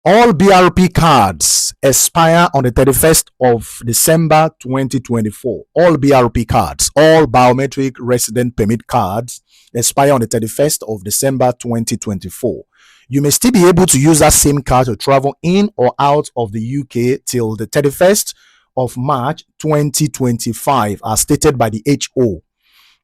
All BRP cards expire on the 31st of December 2024. All BRP cards, all biometric resident permit cards expire on the 31st of December 2024. You may still be able to use that same card to travel in or out of the UK till the 31st of March 2025, as stated by the HO.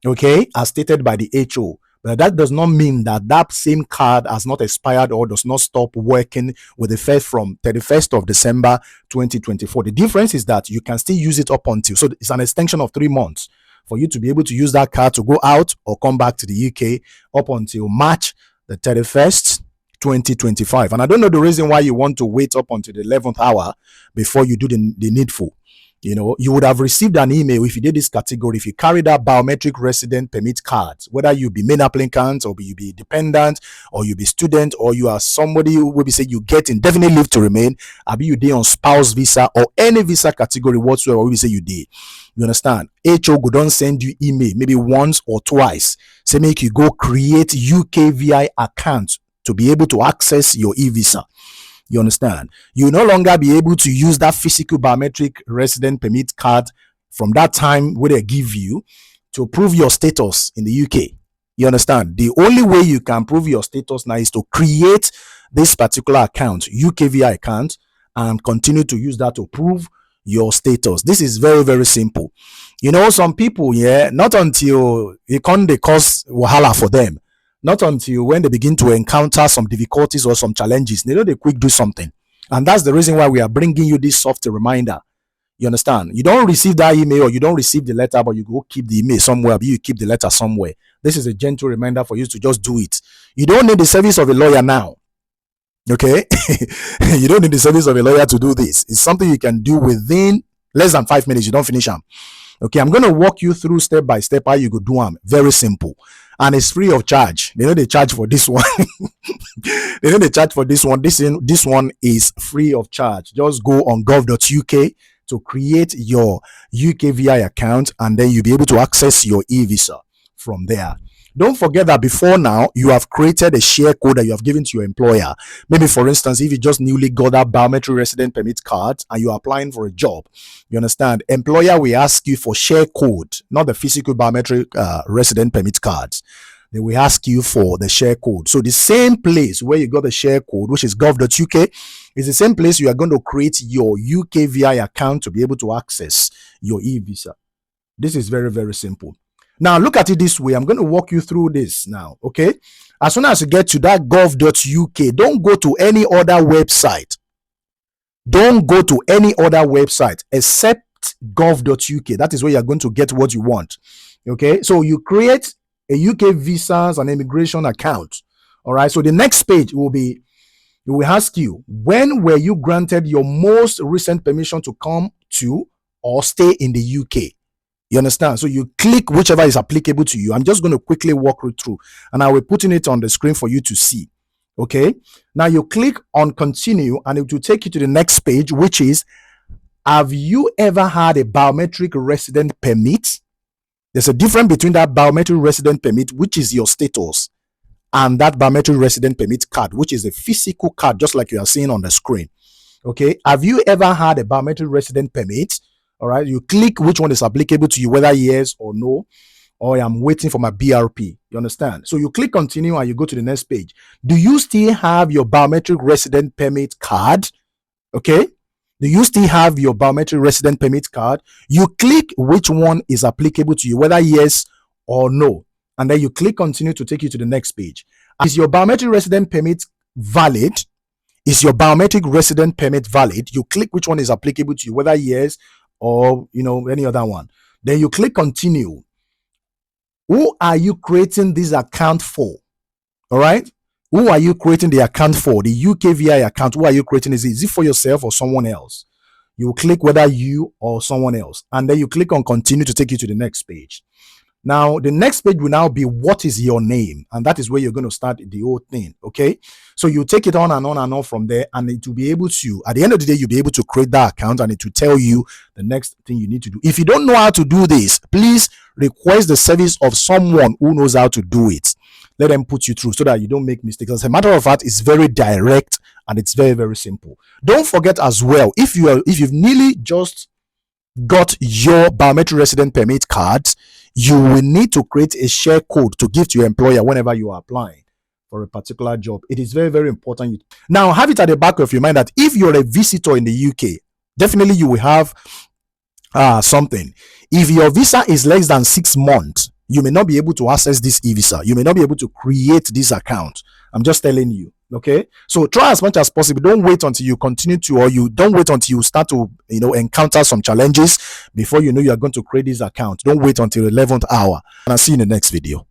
Okay, as stated by the HO. But that does not mean that that same card has not expired or does not stop working with effect from 31st of December 2024. The difference is that you can still use it up until, so it's an extension of 3 months for you to be able to use that card to go out or come back to the UK up until March the 31st, 2025. And I don't know the reason why you want to wait up until the 11th hour before you do the needful. You know, you would have received an email if you did this category, if you carry that biometric resident permit card, whether you be main applicant or you be dependent or you be student or you are somebody who will be say you get indefinite leave to remain, or be you did on spouse visa or any visa category whatsoever, we say you did. You understand? HO go don't send you email maybe once or twice. Say make you go create UKVI account to be able to access your e-visa. You understand? You no longer be able to use that physical biometric resident permit card from that time where they give you to prove your status in the UK. You understand? The only way you can prove your status now is to create this particular account, UKVI account, and continue to use that to prove your status. This is very, very simple. You know, some people, yeah, not until it can't cause wahala for them. Not until when they begin to encounter some difficulties or some challenges, they know they quick do something. And that's the reason why we are bringing you this soft reminder. You understand? You don't receive that email or you don't receive the letter, but you go keep the email somewhere, but you keep the letter somewhere. This is a gentle reminder for you to just do it. You don't need the service of a lawyer now. Okay? You don't need the service of a lawyer to do this. It's something you can do within less than 5 minutes. You don't finish them. Okay, I'm going to walk you through step by step how you go do them. Very simple. And it's free of charge. They know they charge for this one. They know they charge for this one. This one is free of charge. Just go on gov.uk to create your UKVI account, and then you'll be able to access your e-visa from there. Don't forget that before now, you have created a share code that you have given to your employer. Maybe, for instance, if you just newly got that biometric resident permit card and you're applying for a job, you understand, employer will ask you for share code, not the physical biometric resident permit cards. They will ask you for the share code. So the same place where you got the share code, which is gov.uk, is the same place you are going to create your UKVI account to be able to access your e-visa. This is very, very simple. Now, look at it this way. I'm going to walk you through this now, okay? As soon as you get to that gov.uk, don't go to any other website. Don't go to any other website except gov.uk. That is where you're going to get what you want, okay? So you create a UK visas and immigration account, all right? So the next page will be, it will ask you, when were you granted your most recent permission to come to or stay in the UK? You understand? So you click whichever is applicable to you. I'm just going to quickly walk you through, and I will put it on the screen for you to see. Okay. Now you click on continue, and it will take you to the next page, which is, have you ever had a biometric resident permit? There's a difference between that biometric resident permit, which is your status, and that biometric resident permit card, which is a physical card, just like you are seeing on the screen. Okay. Have you ever had a biometric resident permit? All right, you click which one is applicable to you, whether yes or no, or I'm waiting for my BRP. You understand? So you click continue and you go to the next page. Do you still have your biometric resident permit card? Okay. Do you still have your biometric resident permit card? You click which one is applicable to you, whether yes or no. And then you click continue to take you to the next page. Is your biometric resident permit valid? Is your biometric resident permit valid? You click which one is applicable to you, whether yes or any other one. Then you click continue. Who are you creating this account for? All right, who are you creating the account for? The UKVI account. Who are you creating? Is it for yourself or someone else? You click whether you or someone else, and then you click on continue to take you to the next page. Now, the next page will now be, what is your name? And that is where you're going to start the whole thing, okay? So you take it on and on and on from there, and it will be able to, at the end of the day, you'll be able to create that account, and it will tell you the next thing you need to do. If you don't know how to do this, please request the service of someone who knows how to do it. Let them put you through so that you don't make mistakes. As a matter of fact, it's very direct and it's very, very simple. Don't forget as well, if you've nearly just got your biometric resident permit card, you will need to create a share code to give to your employer whenever you are applying for a particular job. It is very, very important. Now, have it at the back of your mind that if you're a visitor in the UK, definitely you will have something. If your visa is less than 6 months, you may not be able to access this e-visa. You may not be able to create this account. I'm just telling you. Okay, so try as much as possible. Don't wait until you continue to, or you don't wait until you start to, encounter some challenges before you know you are going to create this account. Don't wait until the 11th hour. And I'll see you in the next video.